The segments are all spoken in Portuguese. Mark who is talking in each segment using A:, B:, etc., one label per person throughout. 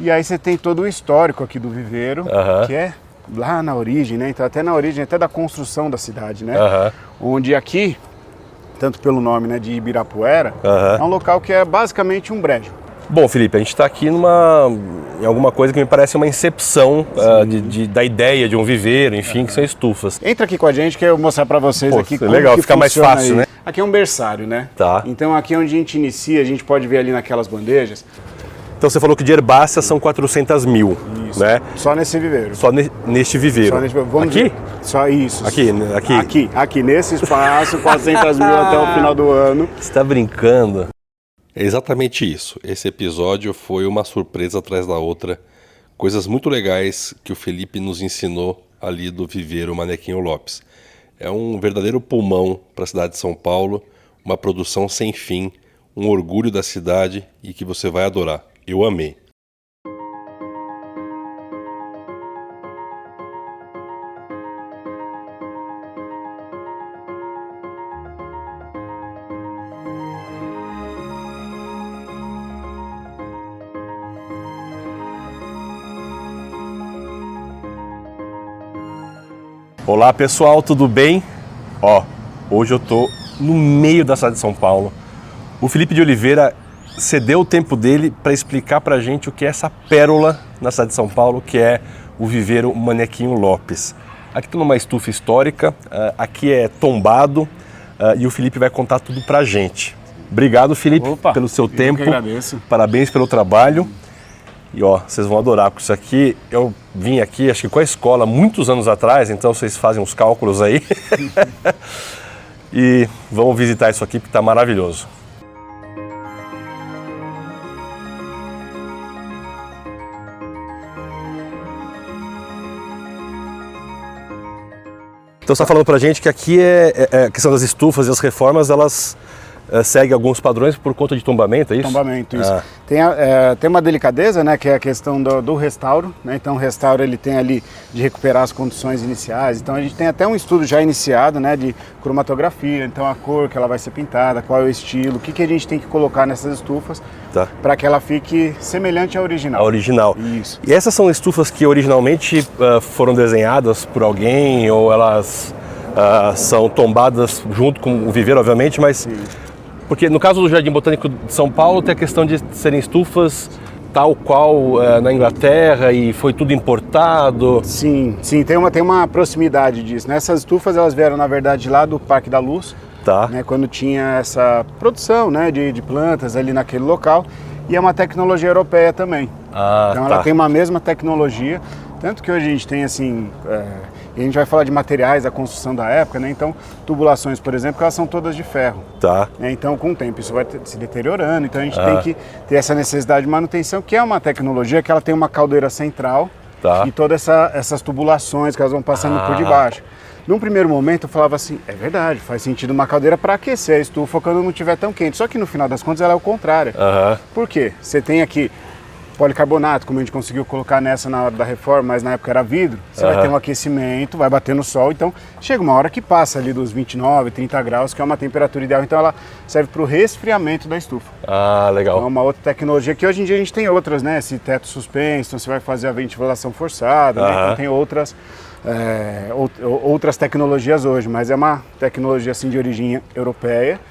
A: E aí você tem todo o histórico aqui do viveiro, que é lá na origem, né? Então até na origem até da construção da cidade, né? Onde aqui, tanto pelo nome, né, de Ibirapuera, é um local que é basicamente um brejo.
B: Bom, Felipe, a gente está aqui em alguma coisa que me parece uma incepção da ideia de um viveiro, enfim, que são estufas.
A: Entra aqui com a gente que eu vou mostrar para vocês aqui como
B: legal,
A: que
B: fica mais fácil,
A: aí.
B: né?
A: Aqui é um berçário, né?
B: Tá.
A: Então aqui é onde a gente inicia, a gente pode ver ali naquelas bandejas.
B: Então você falou que de herbáceas são 400 mil,
A: Isso.
B: né?
A: Só nesse viveiro.
B: Só neste viveiro.
A: Só nesse... Vamos
B: aqui?
A: Ver. Só isso.
B: Aqui,
A: nesse espaço, 400 mil até o final do ano.
B: Você está brincando?
C: É exatamente isso. Esse episódio foi uma surpresa atrás da outra. Coisas muito legais que o Felipe nos ensinou ali do viveiro Manequinho Lopes. É um verdadeiro pulmão para a cidade de São Paulo, uma produção sem fim, um orgulho da cidade e que você vai adorar. Eu amei.
B: Olá pessoal, tudo bem? Hoje eu tô no meio da cidade de São Paulo. O Felipe de Oliveira cedeu o tempo dele para explicar pra gente o que é essa pérola na cidade de São Paulo, que é o viveiro Manequinho Lopes. Aqui estou numa estufa histórica, aqui é tombado e o Felipe vai contar tudo pra gente. Obrigado, Felipe, pelo seu tempo.
A: Eu que agradeço.
B: Parabéns pelo trabalho. E vocês vão adorar, porque isso aqui, eu vim aqui, acho que com a escola, muitos anos atrás, então vocês fazem uns cálculos aí. E vamos visitar isso aqui, porque está maravilhoso. Então você está falando pra gente que aqui a questão das estufas e as reformas, elas seguem alguns padrões por conta de tombamento, é isso?
A: Tombamento, isso. Tem uma delicadeza, né, que é a questão do restauro, né? Então o restauro ele tem ali de recuperar as condições iniciais. Então a gente tem até um estudo já iniciado, né, de cromatografia, então a cor que ela vai ser pintada, qual é o estilo, o que a gente tem que colocar nessas estufas para que ela fique semelhante à original.
B: A original.
A: Isso.
B: E essas são estufas que originalmente foram desenhadas por alguém ou elas são tombadas junto com o viveiro, obviamente, mas... Sim. Porque no caso do Jardim Botânico de São Paulo tem a questão de serem estufas tal qual na Inglaterra e foi tudo importado.
A: Sim, tem uma proximidade disso, né? Essas estufas elas vieram na verdade lá do Parque da Luz, né? Quando tinha essa produção, né, de plantas ali naquele local, e é uma tecnologia europeia também. Então ela tem uma mesma tecnologia, tanto que hoje a gente tem assim... E a gente vai falar de materiais da construção da época, né? Então, tubulações, por exemplo, elas são todas de ferro. Né? Então, com o tempo, isso vai se deteriorando. Então, a gente tem que ter essa necessidade de manutenção, que é uma tecnologia que ela tem uma caldeira central e todas essas tubulações que elas vão passando por debaixo. Num primeiro momento, eu falava assim, é verdade, faz sentido uma caldeira para aquecer a estufa quando não estiver tão quente. Só que, no final das contas, ela é o contrário. Por quê? Você tem aqui policarbonato, como a gente conseguiu colocar nessa na hora da reforma, mas na época era vidro, você vai ter um aquecimento, vai bater no sol, então chega uma hora que passa ali dos 29, 30 graus, que é uma temperatura ideal, então ela serve para o resfriamento da estufa.
B: Legal.
A: Então é uma outra tecnologia que hoje em dia a gente tem outras, né, esse teto suspenso, então você vai fazer a ventilação forçada, né? Então tem outras tecnologias hoje, mas é uma tecnologia assim de origem europeia.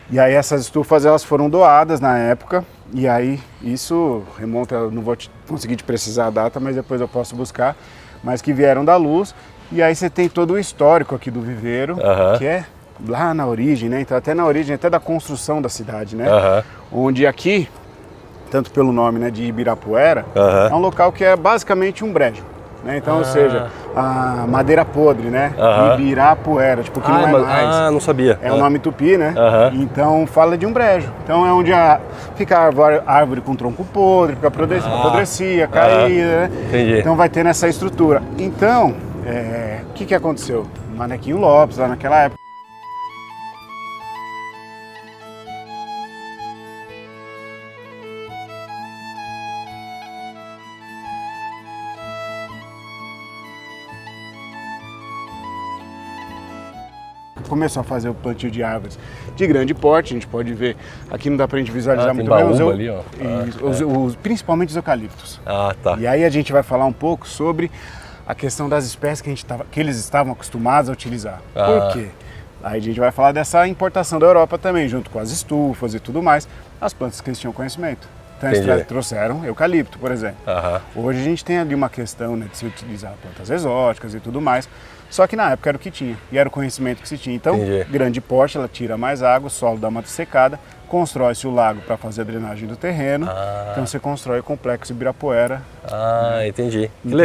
A: E aí essas estufas elas foram doadas na época, e aí isso remonta, eu não vou conseguir te precisar a data, mas depois eu posso buscar, mas que vieram da Luz, e aí você tem todo o histórico aqui do viveiro, que é lá na origem, né? Então até na origem, até da construção da cidade, né? Onde aqui, tanto pelo nome, né, de Ibirapuera, é um local que é basicamente um brejo. Né? Então, ou seja, a madeira podre, né? Ibirapuera, tipo, que não é mais.
B: Não sabia.
A: É o nome tupi, né? Então fala de um brejo. Então é onde fica a árvore com tronco podre, porque apodrecia, caía, né?
B: Entendi.
A: Então vai ter nessa estrutura. Então, o que aconteceu? Manequinho Lopes, lá naquela época. começou a fazer o plantio de árvores de grande porte. A gente pode ver, aqui não dá pra gente visualizar muito
B: bem,
A: mas
B: ali, ó.
A: Principalmente os eucaliptos.
B: Tá.
A: E aí a gente vai falar um pouco sobre a questão das espécies que eles estavam acostumados a utilizar. Por quê? Aí a gente vai falar dessa importação da Europa também, junto com as estufas e tudo mais, as plantas que eles tinham conhecimento. Então eles trouxeram eucalipto, por exemplo. Hoje a gente tem ali uma questão, né, de se utilizar plantas exóticas e tudo mais, só que na época era o que tinha, e era o conhecimento que se tinha. Então, grande porte, ela tira mais água, o solo dá uma secada, constrói-se o lago para fazer a drenagem do terreno, então você constrói o complexo Ibirapuera.
B: Entendi. Que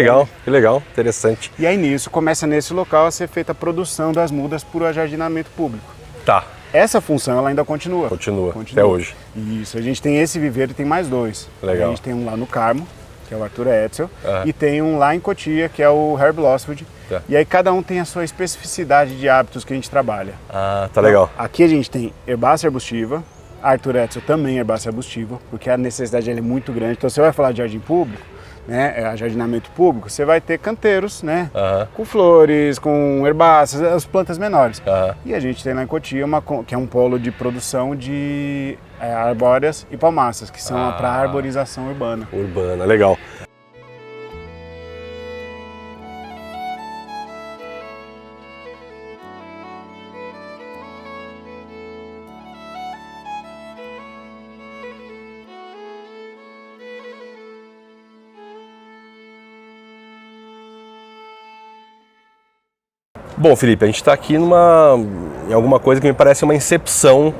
B: legal, interessante.
A: E aí nisso, começa nesse local a ser feita a produção das mudas por ajardinamento público.
B: Tá.
A: Essa função ela ainda continua.
B: Continua. Até hoje.
A: Isso, a gente tem esse viveiro e tem mais dois.
B: Legal.
A: A gente tem um lá no Carmo, que é o Arthur Edsel, e tem um lá em Cotia, que é o Herb Losford. E aí cada um tem a sua especificidade de hábitos que a gente trabalha.
B: Tá
A: então,
B: legal.
A: Aqui a gente tem herbácea arbustiva, Arthur Edsel também herbácea arbustiva, porque a necessidade dele é muito grande. Então você vai falar de jardim público, né, jardinamento público, você vai ter canteiros, né, com flores, com herbáceas, as plantas menores. E a gente tem lá em Cotia, que é um polo de produção de arbóreas e palmaças, que são para arborização urbana.
B: Legal. Bom, Felipe, a gente está aqui em alguma coisa que me parece uma incepção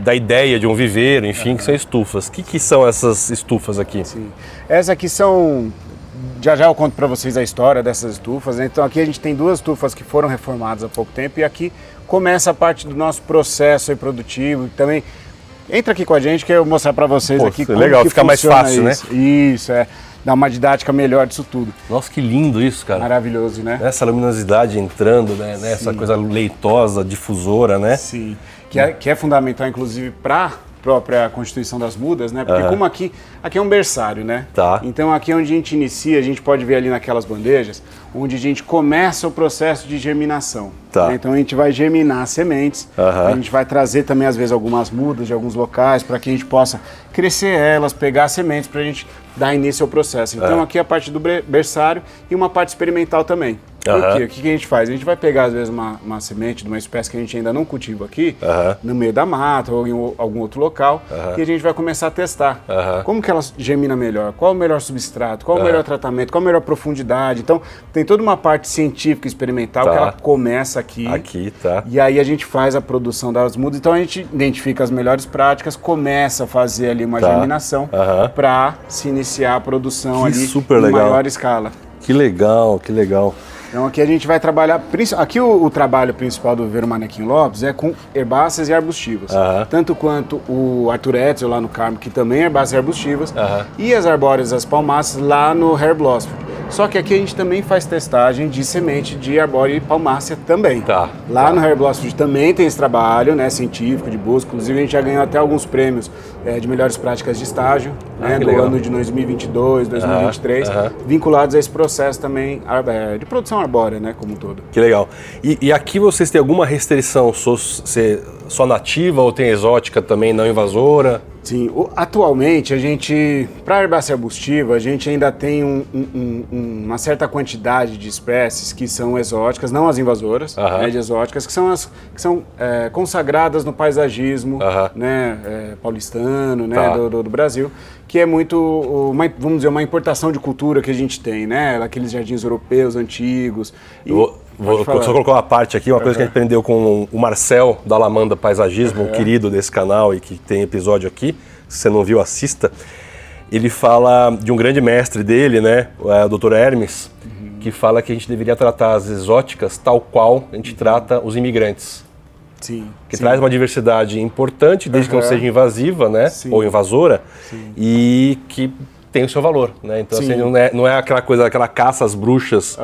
B: da ideia de um viveiro, enfim, que são estufas. O que são essas estufas aqui?
A: Sim. Essas aqui são... Já eu conto para vocês a história dessas estufas, né? Então aqui a gente tem duas estufas que foram reformadas há pouco tempo e aqui começa a parte do nosso processo aí produtivo. Também entra aqui com a gente que eu vou mostrar para vocês aqui como
B: legal,
A: que
B: fica mais fácil,
A: isso. Né? Isso, dá uma didática melhor disso tudo.
B: Nossa, que lindo isso, cara.
A: Maravilhoso, né?
B: Essa luminosidade entrando, né? Essa coisa leitosa, difusora, né?
A: Sim, que é fundamental, inclusive, para a própria constituição das mudas, né? Porque como aqui é um berçário, né?
B: Tá.
A: Então aqui é onde a gente inicia, a gente pode ver ali naquelas bandejas, onde a gente começa o processo de germinação.
B: Tá.
A: Né? Então a gente vai germinar as sementes, a gente vai trazer também às vezes algumas mudas de alguns locais para que a gente possa crescer elas, pegar as sementes para a gente dar início ao processo. Então aqui é a parte do berçário e uma parte experimental também. Por quê? O que a gente faz? A gente vai pegar, às vezes, uma semente de uma espécie que a gente ainda não cultiva aqui, no meio da mata ou em algum outro local, e a gente vai começar a testar. Como que ela germina melhor? Qual o melhor substrato? Qual o melhor tratamento? Qual a melhor profundidade? Então, tem toda uma parte científica e experimental que ela começa aqui. E aí a gente faz a produção das mudas. Então, a gente identifica as melhores práticas, começa a fazer ali uma germinação para se iniciar a produção ali em maior escala.
B: Que legal, que legal.
A: Então aqui a gente vai trabalhar, aqui o trabalho principal do viveiro Manequim Lopes é com herbáceas e arbustivas. Tanto quanto o Arthur Edsel lá no Carmo, que também é herbáceas e arbustivas, e as arbóreas, as palmáceas lá no Herb Losford. Só que aqui a gente também faz testagem de semente de arbóreo e palmácea também. Lá no Herb Losford também tem esse trabalho, né, científico, de busca. Inclusive a gente já ganhou até alguns prêmios de melhores práticas de estágio, né, do ano de 2022, 2023, vinculados a esse processo também de produção arbórea, né, como um todo.
B: Que legal. E aqui vocês têm alguma restrição só nativa ou tem exótica também, não invasora?
A: Sim, atualmente a gente, para a herbácea arbustiva, a gente ainda tem uma certa quantidade de espécies que são exóticas, não as invasoras, né, de exóticas, que são consagradas no paisagismo né, paulistano, né, do Brasil, que é muito, vamos dizer, uma importação de cultura que a gente tem, né, aqueles jardins europeus antigos.
B: Vou só colocar uma parte aqui, uma coisa que a gente aprendeu com o Marcel da Alamanda Paisagismo, um querido desse canal e que tem episódio aqui, se você não viu, assista. Ele fala de um grande mestre dele, né, o Dr. Hermes, que fala que a gente deveria tratar as exóticas tal qual a gente trata os imigrantes.
A: Sim.
B: Que traz uma diversidade importante, desde que não seja invasiva, né, ou invasora, e que tem o seu valor, né? Então assim, não é aquela coisa, aquela caça às bruxas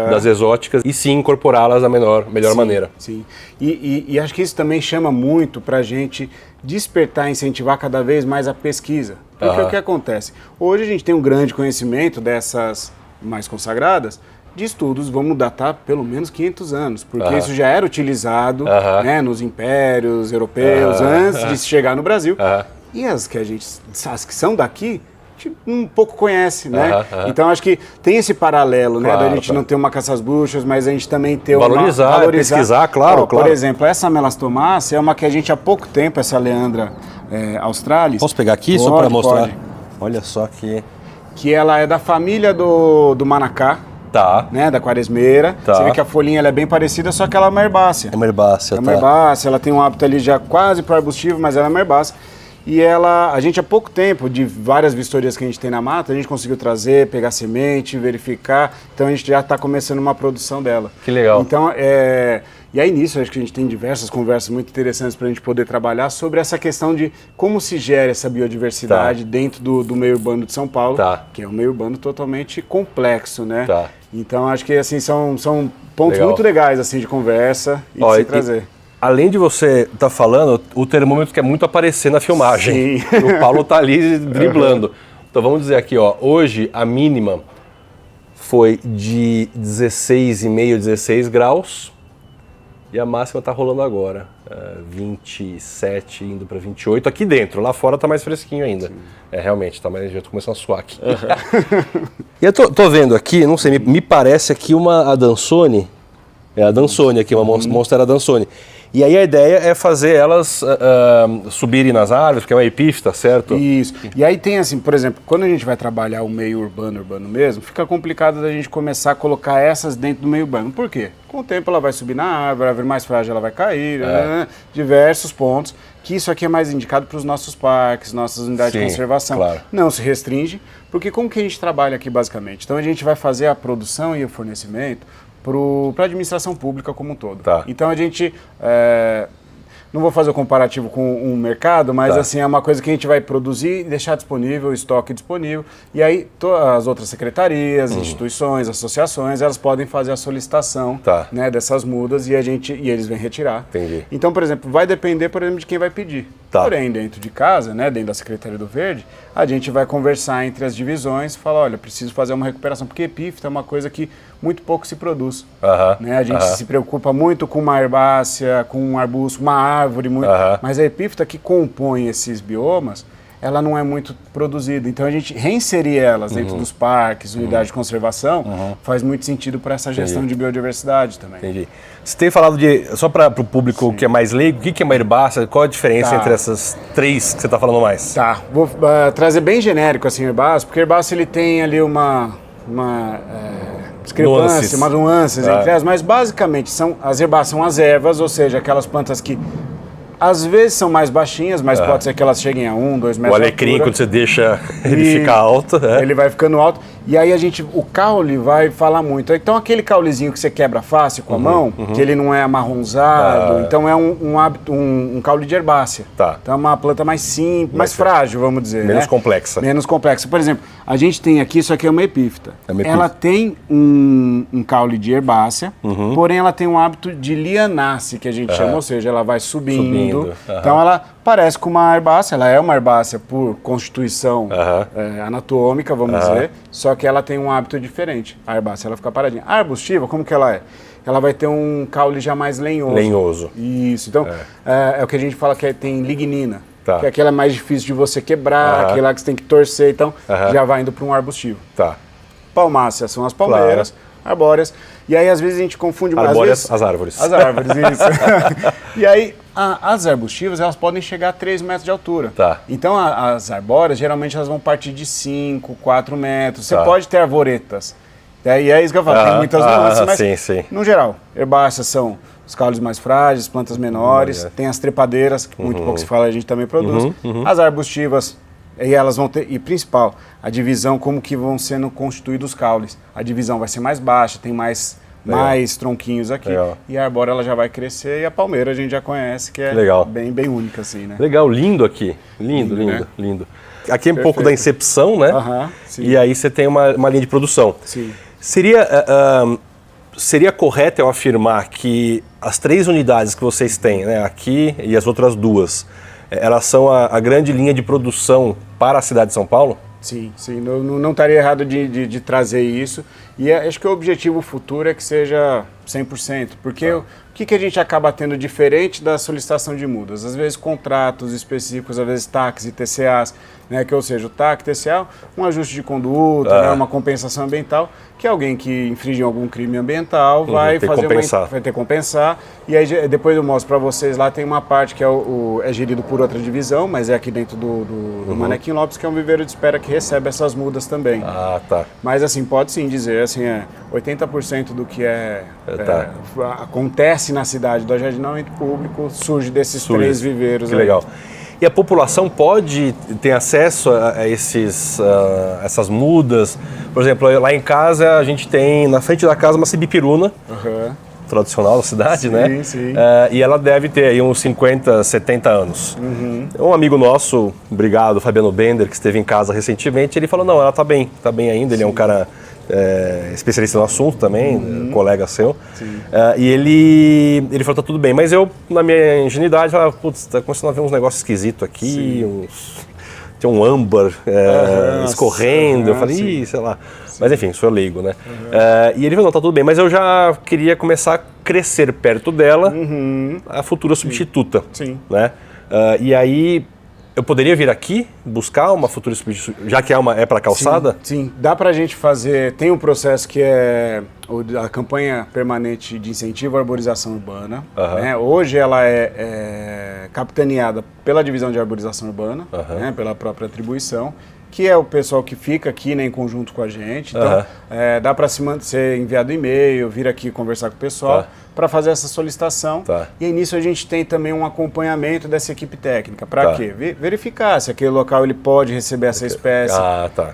B: das exóticas, e sim incorporá-las da melhor maneira.
A: Sim, e acho que isso também chama muito para a gente despertar, incentivar cada vez mais a pesquisa. Porque o que acontece? Hoje a gente tem um grande conhecimento dessas mais consagradas, de estudos, vamos datar pelo menos 500 anos, porque isso já era utilizado né, nos impérios europeus antes de chegar no Brasil. E as que são daqui, a gente um pouco conhece, né? Então acho que tem esse paralelo, né? Da gente não ter uma caça às bruxas, mas a gente também ter
B: valorizar, pesquisar, claro.
A: Por exemplo, essa Melastomácea é uma que a gente há pouco tempo, essa Leandra australis...
B: Posso pegar aqui só para mostrar? Pode. Olha só
A: que ela é da família do manacá.
B: Tá.
A: Né, da quaresmeira. Você vê que a folhinha ela é bem parecida, só que ela é uma herbácea.
B: É uma herbácea,
A: uma herbácea, ela tem um hábito ali já quase para arbustivo, mas ela é uma herbácea. E a gente há pouco tempo, de várias vistorias que a gente tem na mata, a gente conseguiu trazer, pegar semente, verificar. Então a gente já está começando uma produção dela.
B: Que legal.
A: Então, e aí nisso, acho que a gente tem diversas conversas muito interessantes para a gente poder trabalhar sobre essa questão de como se gera essa biodiversidade dentro do meio urbano de São Paulo, que é um meio urbano totalmente complexo, né? Então acho que assim, são pontos muito legais assim, de conversa e de se trazer.
B: Além de você estar falando, o termômetro quer muito aparecer na filmagem. Sim. O Paulo está ali driblando. Então vamos dizer aqui, hoje a mínima foi de 16,5, 16 graus e a máxima está rolando agora, 27 indo para 28 aqui dentro. Lá fora está mais fresquinho ainda. Sim. Realmente, está mais, já estou começando a suar aqui. E eu tô vendo aqui, não sei, me parece aqui a Dansone. É a Dansone aqui, uma Monstera Dansone. E aí a ideia é fazer elas subirem nas árvores, porque é uma epífita, certo?
A: Isso. E aí tem assim, por exemplo, quando a gente vai trabalhar o meio urbano mesmo, fica complicado da gente começar a colocar essas dentro do meio urbano. Por quê? Com o tempo ela vai subir na árvore, a árvore mais frágil ela vai cair, diversos pontos, que isso aqui é mais indicado para os nossos parques, nossas unidades de conservação. Claro. Não se restringe, porque como que a gente trabalha aqui basicamente? Então a gente vai fazer a produção e o fornecimento para a administração pública como um todo. Então a gente, não vou fazer o comparativo com um mercado, mas assim, é uma coisa que a gente vai produzir e deixar disponível, estoque disponível, e aí as outras secretarias, instituições, associações, elas podem fazer a solicitação né, dessas mudas e eles vêm retirar.
B: Entendi.
A: Então, por exemplo, vai depender, por exemplo, de quem vai pedir. Porém, dentro de casa, né, dentro da Secretaria do Verde, a gente vai conversar entre as divisões e falar, olha, preciso fazer uma recuperação, porque epífita é uma coisa que muito pouco se produz. Né? A gente se preocupa muito com uma herbácea, com um arbusto, uma árvore, mas a epífita que compõe esses biomas, ela não é muito produzida. Então a gente reinserir elas dentro dos parques, unidades de conservação, faz muito sentido para essa gestão de biodiversidade também.
B: Entendi. Você tem falado só para o público que é mais leigo, o que é uma herbácea? Qual a diferença entre essas três que você está falando mais?
A: Vou trazer bem genérico assim, herbácea, porque herbácea ele tem ali uma discrepância, umas nuances entre elas, mas basicamente as herbáceas são as ervas, ou seja, aquelas plantas que às vezes são mais baixinhas, mas pode ser que elas cheguem a 1, 2 metros.
B: O alecrim, quando você deixa ele ficar alto.
A: Ele vai ficando alto. E aí o caule vai falar muito. Então aquele caulezinho que você quebra fácil com a mão, que ele não é amarronzado, então é um caule de herbácea. Então é uma planta mais simples, mais frágil, vamos dizer.
B: Menos complexa.
A: Menos complexa. Por exemplo, a gente tem aqui, isso aqui é uma epífita. Ela tem um caule de herbácea, porém ela tem um hábito de lianácea, que a gente chama, ou seja, ela vai subindo. Então ela parece com uma herbácea, ela é uma herbácea por constituição anatômica, vamos dizer, só que ela tem um hábito diferente. A herbácea, ela fica paradinha. A arbustiva, como que ela é? Ela vai ter um caule já mais lenhoso.
B: Lenhoso.
A: Isso, então é o que a gente fala que tem lignina, que aquela é mais difícil de você quebrar, aquela que você tem que torcer, então já vai indo para um arbustivo. Palmácea são as palmeiras, arbóreas, e aí às vezes a gente confunde...
B: Arbóreas, as árvores.
A: As árvores, isso. E aí as arbustivas, elas podem chegar a 3 metros de altura. Então as arbóreas, geralmente elas vão partir de 5, 4 metros. Você pode ter arvoretas. E é isso que eu falo, tem muitas nuances, mas no geral, herbáceas são os caules mais frágeis, plantas menores, tem as trepadeiras, muito pouco se fala, a gente também produz. As arbustivas, e elas vão ter, e principal, a divisão, como que vão sendo constituídos os caules. A divisão vai ser mais baixa, tem mais tronquinhos aqui. E a arbórea ela já vai crescer, e a palmeira a gente já conhece, que é bem única assim, né?
B: Legal, lindo aqui. Lindo. Aqui é um pouco da incepção, né? E aí você tem uma linha de produção. Seria correto eu afirmar que as 3 unidades que vocês têm, né, aqui e as outras 2, elas são a grande linha de produção para a cidade de São Paulo?
A: Sim, sim, não estaria errado de trazer isso. E acho que o objetivo futuro é que seja 100%, porque o que a gente acaba tendo diferente da solicitação de mudas? Às vezes contratos específicos, às vezes TACs e TCAs, né, que, ou seja, o TAC, TCA, um ajuste de conduta, né, uma compensação ambiental, que alguém que infringe algum crime ambiental vai fazer vai ter que compensar. E aí depois eu mostro para vocês, lá tem uma parte que é gerido por outra divisão, mas é aqui dentro do Manequim Lopes, que é um viveiro de espera que recebe essas mudas também.
B: Ah, tá.
A: Mas assim, pode sim dizer, assim, 80% do que acontece na cidade do ajardinamento público surge desses 3 viveiros.
B: Que legal. E a população pode ter acesso a essas mudas? Por exemplo, lá em casa a gente tem na frente da casa uma sibipiruna, tradicional da cidade, né?
A: Sim.
B: E ela deve ter aí uns 50, 70 anos. Um amigo nosso, obrigado, Fabiano Bender, que esteve em casa recentemente, ele falou, não, ela tá bem ainda, ele é um cara especialista no assunto também, colega seu. E ele falou, tá tudo bem, mas eu, na minha ingenuidade, falava, putz, tá começando a ver uns negócios esquisitos aqui, tem um âmbar escorrendo, eu falei, sei lá. Mas enfim, sou leigo, né? E ele falou, não, tá tudo bem, mas eu já queria começar a crescer perto dela, a futura substituta.
A: Sim.
B: Né? E aí, eu poderia vir aqui buscar uma futura substituta, já que é para calçada?
A: Sim, dá pra gente fazer, tem um processo que é a campanha permanente de incentivo à arborização urbana. Né? Hoje ela é capitaneada pela divisão de arborização urbana, né? Pela própria atribuição, que é o pessoal que fica aqui, né, em conjunto com a gente. Então, dá para ser enviado e-mail, vir aqui conversar com o pessoal para fazer essa solicitação. E aí nisso a gente tem também um acompanhamento dessa equipe técnica. Para quê? Verificar se aquele local ele pode receber essa espécie.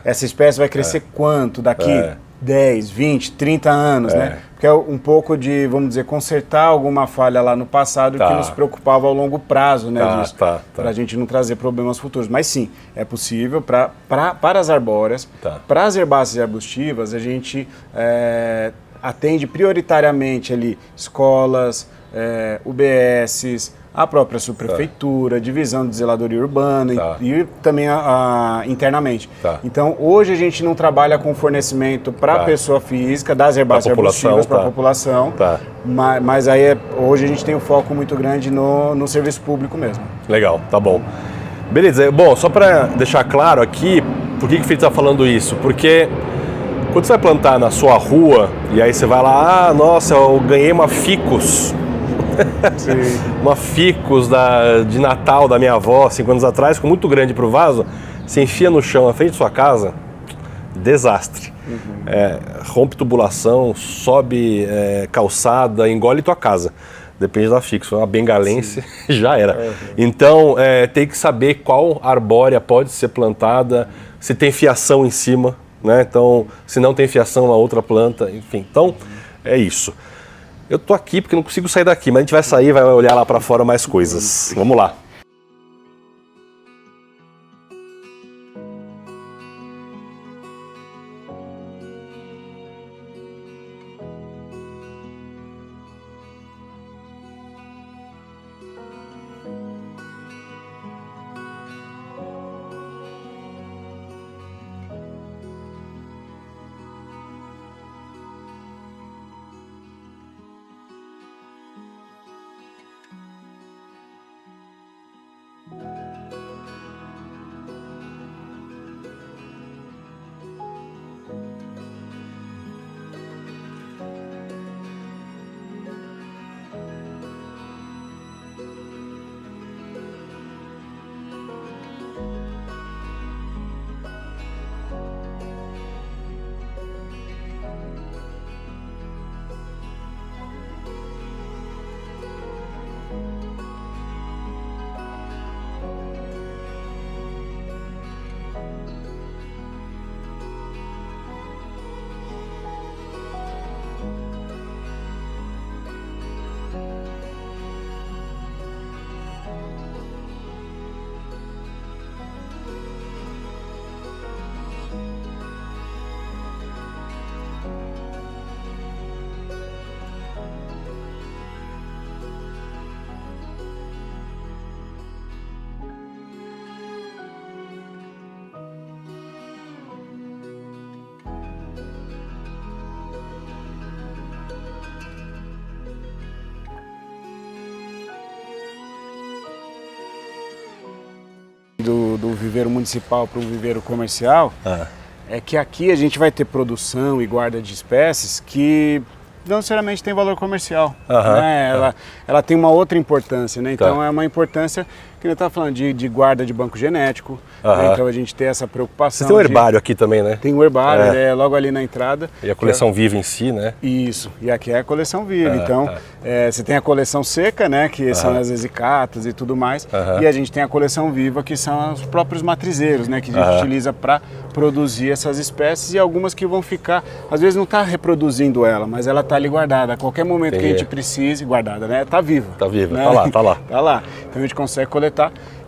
A: Essa espécie vai crescer quanto daqui 10, 20, 30 anos, né? Porque é um pouco de, vamos dizer, consertar alguma falha lá no passado que nos preocupava ao longo prazo, né, disso. Para a gente não trazer problemas futuros. Mas sim, é possível para as arbóreas, para as herbáceas e arbustivas, a gente atende prioritariamente ali escolas, UBSs, a própria subprefeitura, divisão de zeladoria urbana e também internamente. Então, hoje a gente não trabalha com fornecimento para a pessoa física, das herbáceas e arbustivas para a população, mas aí hoje a gente tem um foco muito grande no serviço público mesmo.
B: Legal, tá bom. Beleza, bom, só para deixar claro aqui, por que o Felipe está falando isso? Porque quando você vai plantar na sua rua e aí você vai lá, nossa, eu ganhei uma ficus. Uma ficus de Natal da minha avó, 5 anos atrás, ficou muito grande para o vaso, você enfia no chão na frente de sua casa, desastre. Rompe tubulação, sobe calçada, engole tua casa. Depende da ficus, foi uma bengalense, já era. Então, tem que saber qual arbórea pode ser plantada, se tem fiação em cima, né? Então, se não tem fiação na outra planta, enfim. Então, é isso. Eu tô aqui porque não consigo sair daqui, mas a gente vai sair e vai olhar lá para fora mais coisas. Vamos lá.
A: do viveiro municipal para o viveiro comercial é que aqui a gente vai ter produção e guarda de espécies que não necessariamente tem valor comercial. Né? Ela tem uma outra importância, né? Então é uma importância que eu estava falando de guarda de banco genético, né? Então a gente tem essa preocupação.
B: Você tem um herbário aqui também, né?
A: Tem um herbário, ele é logo ali na entrada.
B: E a coleção viva em si, né?
A: Isso, e aqui é a coleção viva. Então você tem a coleção seca, né? Que são as execatas e tudo mais. E a gente tem a coleção viva, que são os próprios matrizeiros, né? Que a gente utiliza para produzir essas espécies, e algumas que vão ficar, às vezes não está reproduzindo ela, mas ela está ali guardada. A qualquer momento que a gente precise, guardada, né? Está viva.
B: Está viva,
A: né?
B: Tá lá.
A: Tá lá. Então a gente consegue coletar.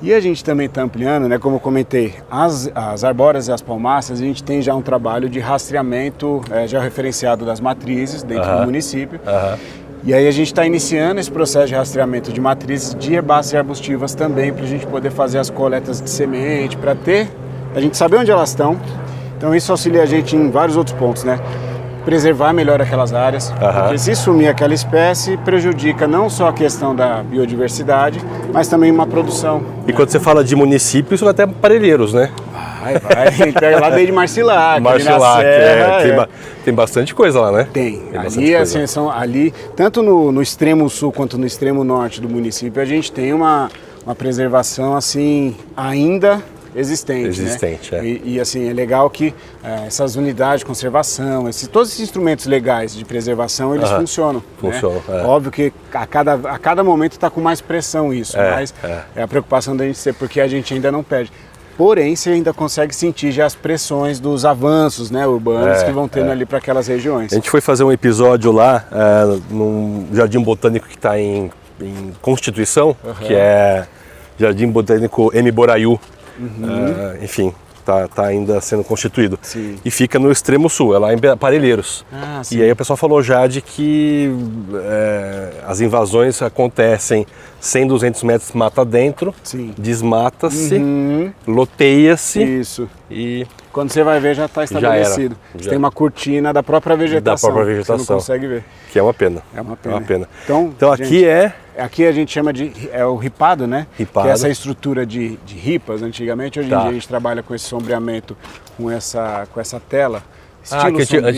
A: E a gente também está ampliando, né? Como eu comentei, as arbóreas e as palmáceas, a gente tem já um trabalho de rastreamento já referenciado das matrizes dentro do município. E aí a gente está iniciando esse processo de rastreamento de matrizes de herbáceas e arbustivas também, para a gente poder fazer as coletas de semente, para a gente saber onde elas estão. Então isso auxilia a gente em vários outros pontos, né? Preservar melhor aquelas áreas, porque se sumir aquela espécie, prejudica não só a questão da biodiversidade, mas também uma produção.
B: E quando você fala de município, isso vai até Parelheiros, né?
A: Vai, pega lá desde Marcilac,
B: tem bastante coisa lá, né?
A: Tem ali, assim, ali, tanto no extremo sul quanto no extremo norte do município, a gente tem uma preservação assim, ainda existente, né? E assim, é legal que essas unidades de conservação, todos esses instrumentos legais de preservação, eles funcionam. Né? Óbvio que a cada momento está com mais pressão isso, mas é a preocupação da gente ser, porque a gente ainda não perde. Porém, você ainda consegue sentir já as pressões dos avanços, né, urbanos que vão tendo ali para aquelas regiões.
B: A gente foi fazer um episódio lá num jardim botânico que está em Constituição, que é Jardim Botânico M. Boraiú. Enfim, tá ainda sendo constituído.
A: Sim.
B: E fica no extremo sul, é lá em Parelheiros. E aí o pessoal falou já de que as invasões acontecem 100, 200 metros mata dentro, desmata-se, loteia-se.
A: Isso.
B: E
A: quando você vai ver já está estabelecido. Você tem uma cortina da própria vegetação. Você não consegue ver.
B: Que é uma pena.
A: É uma pena.
B: Então
A: gente,
B: aqui
A: aqui a gente chama de o ripado, né?
B: Ripado.
A: Que é essa estrutura de ripas antigamente. Hoje em dia a gente trabalha com esse sombreamento, com essa tela.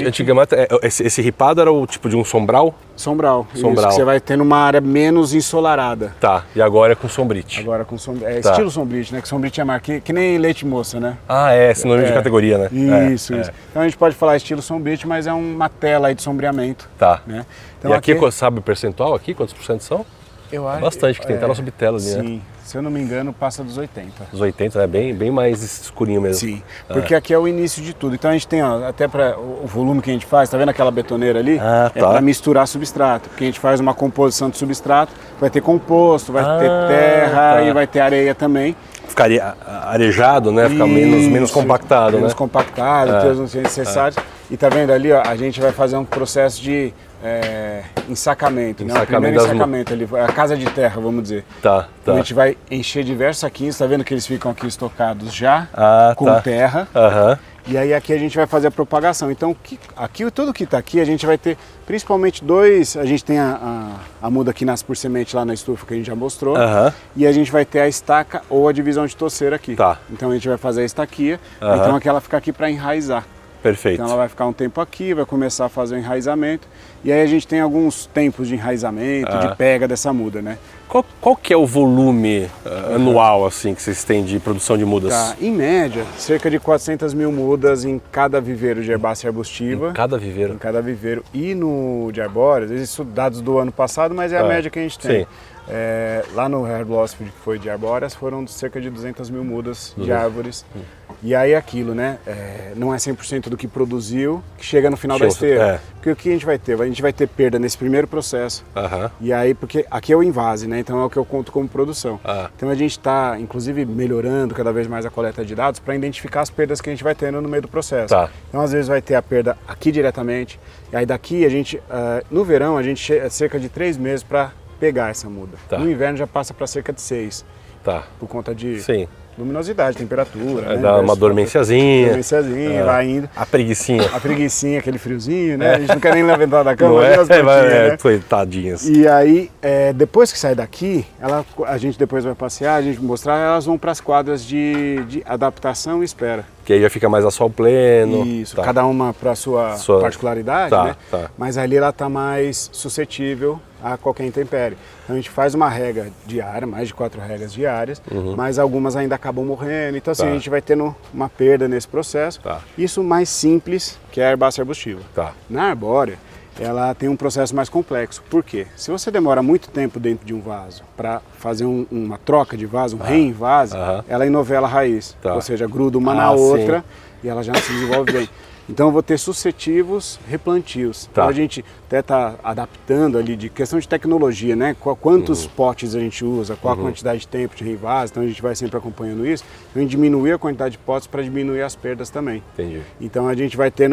B: Antigamente esse ripado era o tipo de um sombral?
A: Sombral. Isso, que você vai ter numa área menos ensolarada.
B: Tá, e agora é com sombrite.
A: Agora com sombrite. Estilo sombrite, né? Que sombrite é marca, que nem leite moça, né?
B: Sinônimo de categoria, né?
A: Isso. Então a gente pode falar estilo sombrite, mas é uma tela aí de sombreamento.
B: Tá.
A: Né? Então,
B: e aqui sabe o percentual aqui? Quantos por cento são?
A: Eu acho.
B: Bastante, que tem tela sobre tela ali, né?
A: Sim. Se eu não me engano, passa dos 80.
B: Dos 80, né? Bem mais escurinho mesmo.
A: Sim, porque aqui é o início de tudo. Então a gente tem, até para o volume que a gente faz, tá vendo aquela betoneira ali? Para misturar substrato. Porque a gente faz uma composição de substrato, vai ter composto, vai ter terra e vai ter areia também.
B: Ficaria arejado, né? Ficar menos compactado,
A: menos compactado, ter os nutrientes necessários. E tá vendo ali, ó, a gente vai fazer um processo de ensacamento, né? O primeiro ensacamento ali, a casa de terra, vamos dizer. Então a gente vai encher diversos saquinhos, tá vendo que eles ficam aqui estocados já, com terra. E aí aqui a gente vai fazer a propagação. Então aqui tudo que está aqui a gente vai ter principalmente a gente tem a muda que nasce por semente lá na estufa que a gente já mostrou, e a gente vai ter a estaca ou a divisão de toceira aqui. Então a gente vai fazer a estaquia, então aqui ela fica aqui para enraizar.
B: Perfeito.
A: Então ela vai ficar um tempo aqui, vai começar a fazer o enraizamento, e aí a gente tem alguns tempos de enraizamento, de pega dessa muda, né?
B: Qual que é o volume anual assim que vocês têm de produção de mudas?
A: Em média, cerca de 400 mil mudas em cada viveiro de herbácea arbustiva.
B: Em cada viveiro?
A: Em cada viveiro. E no de arbóreas, isso dados do ano passado, mas é a média que a gente tem. Lá no Herblossp, que foi de arbóreas, foram cerca de 200 mil mudas de árvores. E aí aquilo, né? Não é 100% do que produziu, que chega no final da esteira. Porque o que a gente vai ter? A gente vai ter perda nesse primeiro processo. E aí, porque aqui é o invase, né? Então é o que eu conto como produção. Então a gente está, inclusive, melhorando cada vez mais a coleta de dados para identificar as perdas que a gente vai tendo no meio do processo. Então às vezes vai ter a perda aqui diretamente, e aí daqui a gente, no verão, a gente cerca de 3 meses para pegar essa muda. No inverno já passa para cerca de 6. Por conta de luminosidade, temperatura.
B: Vai dar uma dormenciazinha.
A: Vai indo.
B: A preguicinha.
A: A preguicinha, aquele friozinho, né? A gente não quer nem levantar da cama. Né?
B: Coitadinhas.
A: E aí, depois que sai daqui, a gente depois vai passear, a gente mostrar, elas vão para as quadras de adaptação e espera.
B: Que aí já fica mais a sol pleno.
A: Isso, cada uma para a sua particularidade, né? Mas ali ela está mais suscetível a qualquer intempérie. Então a gente faz uma rega diária, mais de 4 regas diárias, mas algumas ainda acabam morrendo. Então assim, a gente vai tendo uma perda nesse processo. Isso mais simples, que é a herbácea arbustiva. Na arbórea, ela tem um processo mais complexo. Por quê? Se você demora muito tempo dentro de um vaso para fazer uma troca de vaso, um reenvase, ela enovela a raiz. Ou seja, gruda uma na outra e ela já não se desenvolve bem. Então eu vou ter sucessivos replantios. Então a gente até está adaptando ali de questão de tecnologia, né? Quantos potes a gente usa, qual a quantidade de tempo de reenvase, então a gente vai sempre acompanhando isso. Então a gente diminui a quantidade de potes para diminuir as perdas também.
B: Entendi.
A: Então a gente vai ter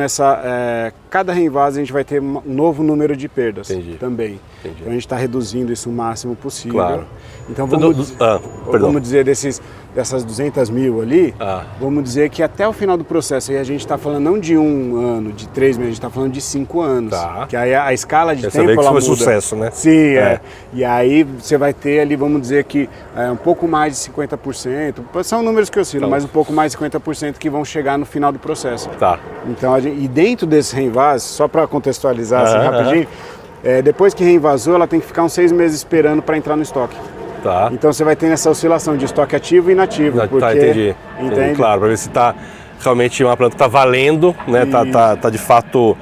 A: cada reenvase a gente vai ter um novo número de perdas também. Entendi. Então a gente está reduzindo isso o máximo possível.
B: Claro.
A: Então vamos dizer dessas 200 mil ali, vamos dizer que até o final do processo, aí a gente está falando não de 1 ano, de 3 meses, a gente está falando de 5 anos. Que aí a escala de tempo ela muda.
B: Sucesso, né?
A: Sim, E aí você vai ter ali, vamos dizer que um pouco mais de 50%, são números que oscilam, mas um pouco mais de 50% que vão chegar no final do processo. Então, e dentro desse reenvase, só para contextualizar assim, rapidinho, depois que reenvasou, ela tem que ficar uns 6 meses esperando para entrar no estoque. Então você vai ter essa oscilação de estoque ativo e inativo.
B: Entendi. Claro, para ver se está realmente uma planta que está valendo, né? Tá de fato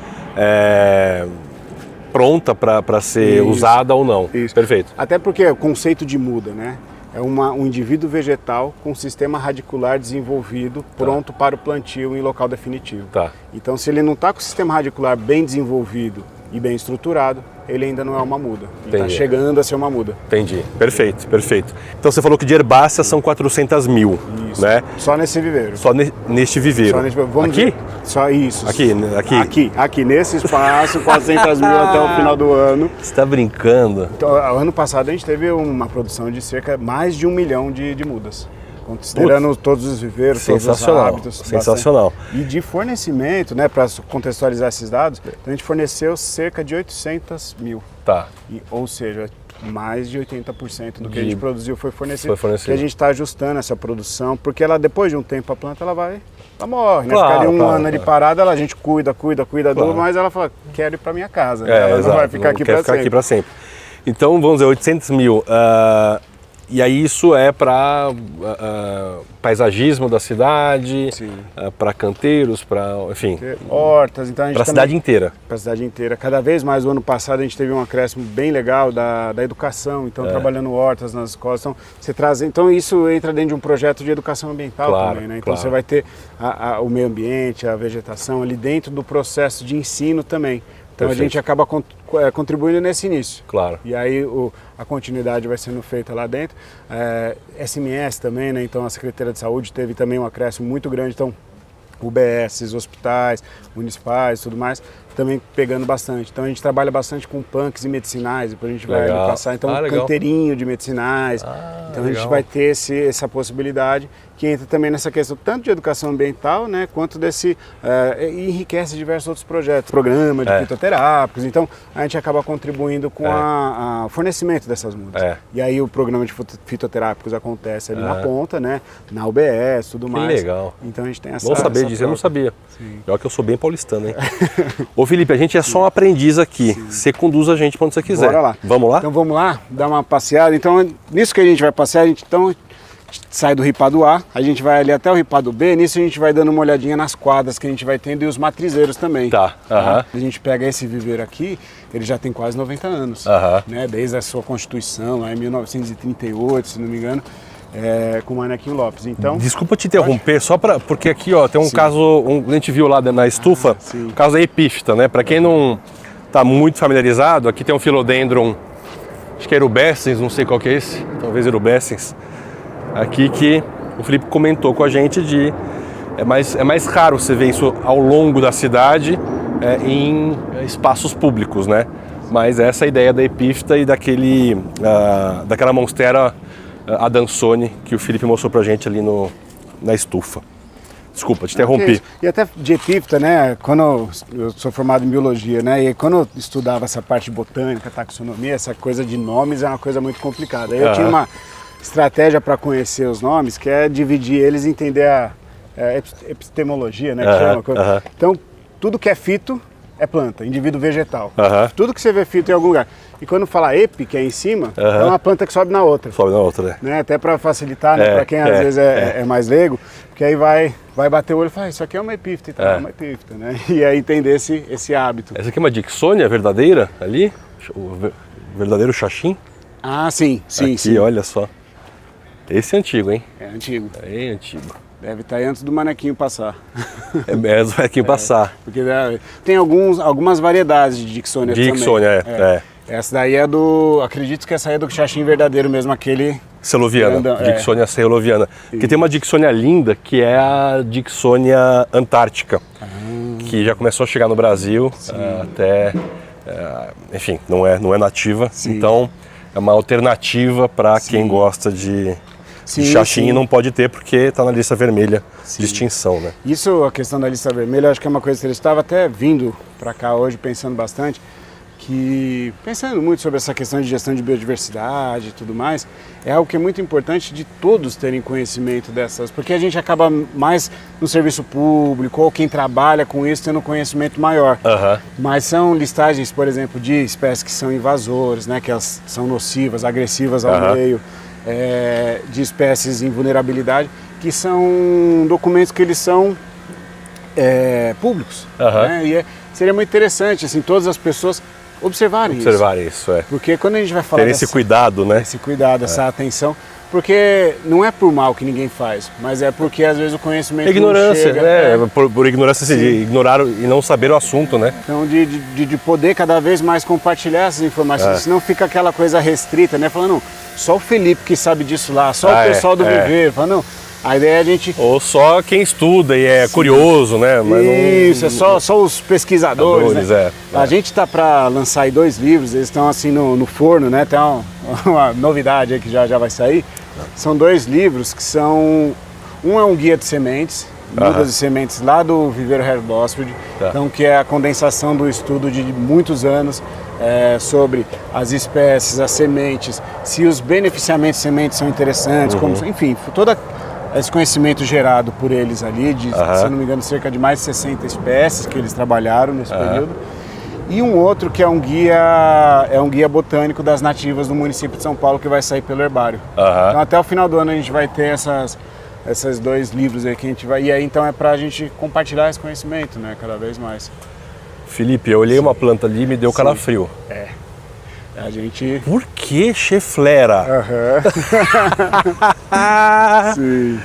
B: pronta para ser usada ou não.
A: Isso.
B: Perfeito.
A: Até porque o conceito de muda, né? É um indivíduo vegetal com sistema radicular desenvolvido, pronto para o plantio em local definitivo. Então, se ele não está com o sistema radicular bem desenvolvido e bem estruturado, ele ainda não é uma muda. Ele está chegando a ser uma muda.
B: Entendi. Perfeito. Então você falou que de herbáceas são 400 mil, né?
A: Só nesse viveiro.
B: Só neste viveiro.
A: Vamos
B: aqui?
A: Só isso.
B: Aqui,
A: nesse espaço, 400 mil até o final do ano.
B: Você está brincando?
A: Então, ano passado a gente teve uma produção de mais de 1 milhão de mudas. Considerando todos os viveiros, todos os hábitos.
B: Sensacional.
A: E de fornecimento, né, para contextualizar esses dados, a gente forneceu cerca de 800 mil. Ou seja, mais de 80% do que a gente produziu foi fornecido. Que a gente está ajustando essa produção, porque ela, depois de um tempo, a planta ela morre, né? Ficaria um ano ali parada, a gente cuida, mas ela fala, quero ir para minha casa, né? Ela não vai ficar aqui para sempre.
B: Então, vamos dizer, 800 mil. E aí isso é para paisagismo da cidade, para canteiros, para, enfim...
A: Hortas, então
B: para a cidade inteira.
A: Para a cidade inteira. Cada vez mais, o ano passado a gente teve um acréscimo bem legal da educação, então trabalhando hortas nas escolas. Então isso entra dentro de um projeto de educação ambiental também, né? Então você vai ter o meio ambiente, a vegetação ali dentro do processo de ensino também. Então a gente acaba contribuindo nesse início. E aí a continuidade vai sendo feita lá dentro. SMS também, né? Então a Secretaria de Saúde teve também um acréscimo muito grande. Então UBS, hospitais, municipais e tudo mais, também pegando bastante. Então a gente trabalha bastante com punks e medicinais, depois a gente vai passar, então um canteirinho de medicinais. Então a gente vai ter essa possibilidade que entra também nessa questão tanto de educação ambiental, né, quanto desse enriquece diversos outros projetos, programa de fitoterápicos. Então a gente acaba contribuindo com o fornecimento dessas mudas. E aí o programa de fitoterápicos acontece ali na ponta, né, na UBS, tudo mais.
B: Que legal.
A: Então a gente tem essa.
B: Vou saber disso, eu não sabia. Pior que eu sou bem paulistano, hein? Ô Felipe, a gente é só um aprendiz aqui. Você conduz a gente para onde você quiser.
A: Bora lá.
B: Vamos lá?
A: Então vamos lá, dar uma passeada. Então, nisso que a gente vai passear, a gente sai do ripado A, a gente vai ali até o ripado B, nisso a gente vai dando uma olhadinha nas quadras que a gente vai tendo e os matrizeiros também. A gente pega esse viveiro aqui, ele já tem quase 90 anos, né? Desde a sua constituição, lá em 1938, se não me engano. Com o Manequinho Lopes. Então,
B: desculpa te interromper, só porque aqui tem um caso, a gente viu lá na estufa, o caso da epífita, né? Para quem não está muito familiarizado, aqui tem um Philodendron, acho que é erubescens, não sei qual que é esse, talvez erubescens, aqui que o Felipe comentou com a gente é mais raro você ver isso ao longo da cidade em espaços públicos, né? Mas essa ideia da epífita e daquela monstera Adansonii que o Felipe mostrou pra gente ali na estufa. Desculpa, te interrompi.
A: E até de epífita, né? Quando eu sou formado em biologia, né? E quando eu estudava essa parte de botânica, taxonomia, essa coisa de nomes é uma coisa muito complicada. Aí eu tinha uma estratégia para conhecer os nomes, que é dividir eles e entender a epistemologia, né? Que chama. Então, tudo que é fito é planta, indivíduo vegetal. Tudo que você vê fito em algum lugar. E quando fala epi, que é em cima, é uma planta que sobe na outra.
B: Sobe na outra,
A: né? Até para facilitar, né? Para quem às vezes é mais leigo, porque aí vai bater o olho e falar, isso aqui é uma epífita, então é uma epífita, né? E aí entender esse hábito.
B: Essa aqui é uma Dicksonia verdadeira ali? O verdadeiro xaxim?
A: Ah, sim, sim,
B: aqui,
A: sim.
B: Olha só. Esse é antigo, hein?
A: É antigo.
B: É antigo.
A: Deve estar aí antes do manequinho passar.
B: É antes do manequinho passar.
A: Porque tem algumas variedades de Dicksonia também.
B: Dicksonia,
A: Essa daí é acredito que essa aí é do xaxim verdadeiro mesmo, aquele...
B: Seloviana, Dicksonia seloviana. Porque tem uma Dicksonia linda, que é a Dicksonia antártica, que já começou a chegar no Brasil, enfim, não é nativa, então é uma alternativa para quem gosta de xaxim e não pode ter porque está na lista vermelha de extinção, né?
A: Isso, a questão da lista vermelha, eu acho que é uma coisa que eu estava até vindo para cá hoje pensando bastante, pensando muito sobre essa questão de gestão de biodiversidade e tudo mais, é algo que é muito importante de todos terem conhecimento dessas, porque a gente acaba mais no serviço público ou quem trabalha com isso tendo conhecimento maior. Mas são listagens, por exemplo, de espécies que são invasoras, né, que elas são nocivas, agressivas ao meio, de espécies em vulnerabilidade, que são documentos que eles são públicos. Né, e seria muito interessante, assim, todas as pessoas observarem
B: isso.
A: Porque quando a gente vai falar
B: ter esse cuidado, né?
A: Esse cuidado, essa atenção, porque não é por mal que ninguém faz, mas é porque às vezes o conhecimento
B: ignorância,
A: não chega,
B: por ignorância, de ignorar e não saber o assunto, né?
A: Então de poder cada vez mais compartilhar essas informações, senão fica aquela coisa restrita, né? Falando, não, só o Felipe que sabe disso lá, só o pessoal do viveiro, falando, não. A ideia é a gente...
B: Ou só quem estuda e é curioso, né? Mas
A: isso, é só os pesquisadores, né? A gente está para lançar aí 2 livros, eles estão assim no forno, né? Tem uma novidade aí que já vai sair. São 2 livros que são... Um é um guia de sementes, mudas de sementes lá do Viveiro Harold Oswald, então que é a condensação do estudo de muitos anos sobre as espécies, as sementes, se os beneficiamentos de sementes são interessantes, enfim, toda... esse conhecimento gerado por eles ali, se eu não me engano, cerca de mais de 60 espécies que eles trabalharam nesse período. E um outro que é um guia botânico das nativas do município de São Paulo, que vai sair pelo herbário. Então até o final do ano a gente vai ter esses 2 livros aí que a gente vai... E aí então é pra gente compartilhar esse conhecimento, né, cada vez mais.
B: Felipe, eu olhei uma planta ali e me deu calafrio.
A: A gente...
B: Por que cheflera?
A: Sim.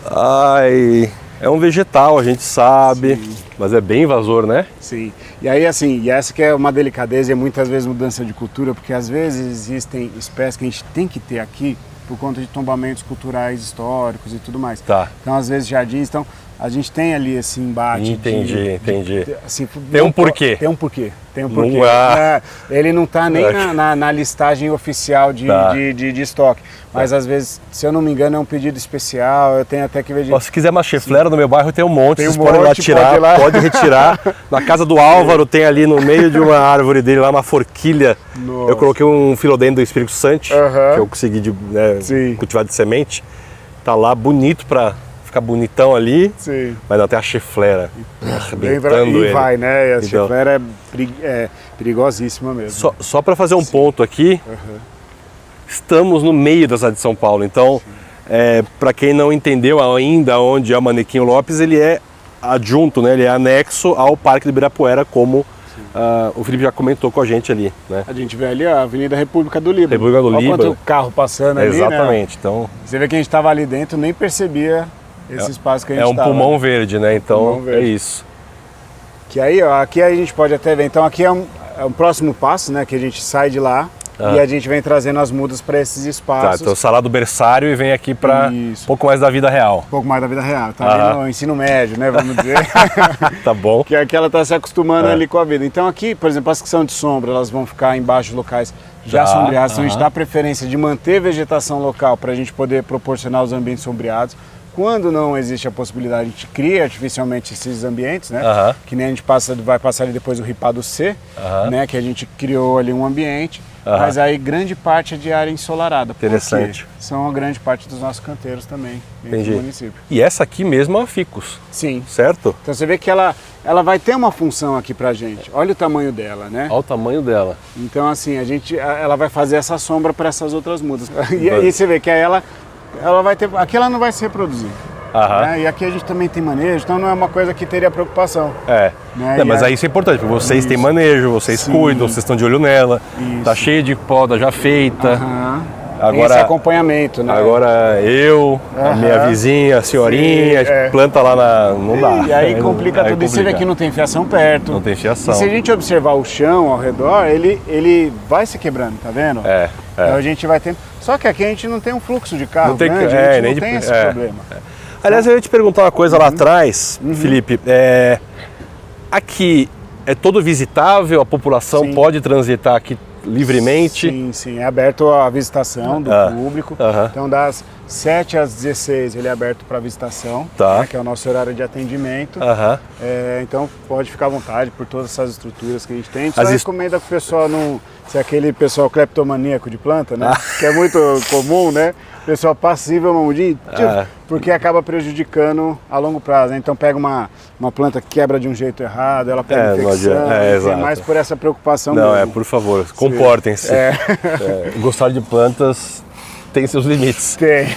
B: Ai, é um vegetal, a gente sabe, mas é bem invasor, né?
A: Sim. E aí, assim, e essa que é uma delicadeza e muitas vezes mudança de cultura, porque às vezes existem espécies que a gente tem que ter aqui por conta de tombamentos culturais históricos e tudo mais. Então, às vezes, jardins, então, a gente tem ali esse embate.
B: Entendi.
A: Assim,
B: tem um porquê.
A: Tem um porquê. Ele não está nem na listagem oficial de estoque. Mas às vezes, se eu não me engano, é um pedido especial, eu tenho até que ver...
B: Se quiser uma cheflera no meu bairro, tem um monte,
A: vocês
B: podem lá tirar, pode retirar. Na casa do Álvaro tem ali no meio de uma árvore dele lá uma forquilha. Eu coloquei um filodendro do Espírito Santo, que eu consegui cultivar de semente. Tá lá bonito para ficar bonitão ali, mas não tem a cheflera arrebentando ele.
A: Vai, né? A cheflera é perigosíssima mesmo.
B: Só para fazer um ponto aqui, estamos no meio da cidade de São Paulo, então, para quem não entendeu ainda onde é o Manequinho Lopes, ele é adjunto, né? Ele é anexo ao Parque do Ibirapuera, como o Felipe já comentou com a gente ali, né?
A: A gente vê ali a Avenida República do Líbano.
B: República do Líbano.
A: Olha quanto carro passando ali,
B: exatamente,
A: né?
B: Então...
A: Você vê que a gente estava ali dentro, nem percebia esse espaço que a gente estava.
B: É um pulmão verde, né? Então é isso.
A: Que aí, ó, aqui a gente pode até ver, então aqui é um próximo passo, né? Que a gente sai de lá e a gente vem trazendo as mudas para esses espaços.
B: Tá, então sai lá do berçário e vem aqui para um pouco mais da vida real.
A: Um pouco mais da vida real, tá ali no ensino médio, né, vamos dizer.
B: Tá bom.
A: Que aqui ela está se acostumando ali com a vida. Então aqui, por exemplo, as que são de sombra, elas vão ficar embaixo de locais já sombreados, então a gente dá preferência de manter vegetação local para a gente poder proporcionar os ambientes sombreados. Quando não existe a possibilidade, a gente cria artificialmente esses ambientes, né? Que nem a gente vai passar ali depois o ripado C, né? Que a gente criou ali um ambiente, mas aí grande parte é de área ensolarada.
B: Interessante.
A: São a grande parte dos nossos canteiros também, dentro do município.
B: E essa aqui mesmo é uma ficus.
A: Sim.
B: Certo?
A: Então você vê que ela vai ter uma função aqui pra gente. Olha o tamanho dela, né?
B: Olha o tamanho dela.
A: Então assim, ela vai fazer essa sombra para essas outras mudas. E aí você vê que ela vai ter, aqui ela não vai se reproduzir. Né? E aqui a gente também tem manejo, então não é uma coisa que teria preocupação. Né?
B: Mas aí isso é importante, porque vocês têm manejo, vocês cuidam, vocês estão de olho nela, tá cheia de poda já feita.
A: Agora, tem esse acompanhamento, né?
B: Agora a minha vizinha, a senhorinha, planta lá não dá.
A: E aí complica tudo. E você vê que não tem fiação perto.
B: Não tem fiação.
A: E se a gente observar o chão ao redor, ele vai se quebrando, tá vendo? Então a gente vai tendo. Só que aqui a gente não tem um fluxo de carro grande, a gente não tem esse problema.
B: Aliás, eu ia te perguntar uma coisa lá atrás, Felipe. Aqui é todo visitável, a população pode transitar aqui livremente?
A: Sim, é aberto a visitação do público. Então das 7 às 16 ele é aberto para visitação, né, que é o nosso horário de atendimento. Então pode ficar à vontade por todas essas estruturas que a gente tem. A gente só recomenda que o pessoal não... Se é aquele pessoal cleptomaníaco de planta, né? Que é muito comum, né? Pessoal passivo, mamudinho, porque acaba prejudicando a longo prazo, né? Então pega uma planta que quebra de um jeito errado, ela pega infecção, é mais por essa preocupação mesmo.
B: Por favor, comportem-se. Gostar de plantas tem seus limites.
A: Tem.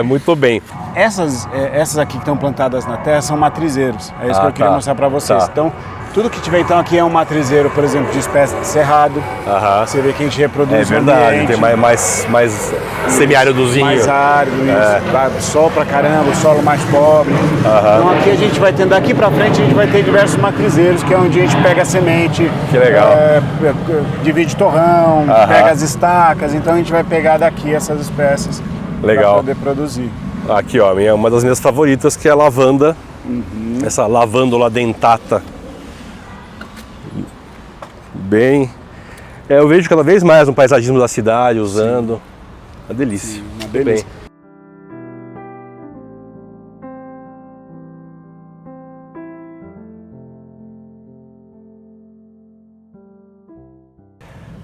B: Muito bem.
A: Essas aqui que estão plantadas na terra são matrizeiros, é isso que eu queria mostrar para vocês. Então, tudo que tiver então aqui é um matrizeiro, por exemplo, de espécie de cerrado. Você vê que a gente reproduz
B: o ambiente. Tem mais semiáridozinho.
A: Mais árido, isso. Sol pra caramba, o solo mais pobre. Então aqui a gente vai tendo, daqui pra frente a gente vai ter diversos matrizeiros, que é onde a gente pega a semente. Que legal. Divide torrão, pega as estacas, então a gente vai pegar daqui essas espécies para poder produzir.
B: Aqui, ó, uma das minhas favoritas, que é a lavanda. Essa lavândola dentata. Eu vejo cada vez mais no paisagismo da cidade usando. Uma delícia.
A: Uma delícia.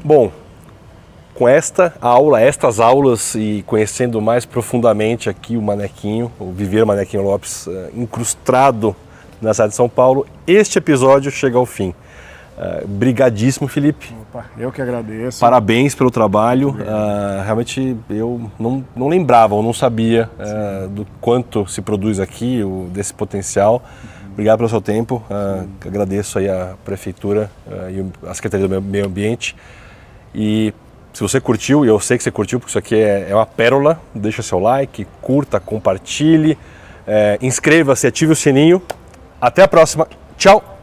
B: Bom, com estas aulas e conhecendo mais profundamente aqui o Manequinho, o Viveiro Manequinho Lopes, incrustado na cidade de São Paulo, este episódio chega ao fim. Brigadíssimo, Felipe.
A: Opa, eu que agradeço.
B: Parabéns pelo trabalho. Realmente eu não lembrava, ou não sabia do quanto se produz aqui, desse potencial. Obrigado pelo seu tempo. Agradeço aí a Prefeitura e a Secretaria do Meio Ambiente. E se você curtiu, e eu sei que você curtiu, porque isso aqui é uma pérola, deixa seu like, curta, compartilhe, inscreva-se, ative o sininho. Até a próxima. Tchau!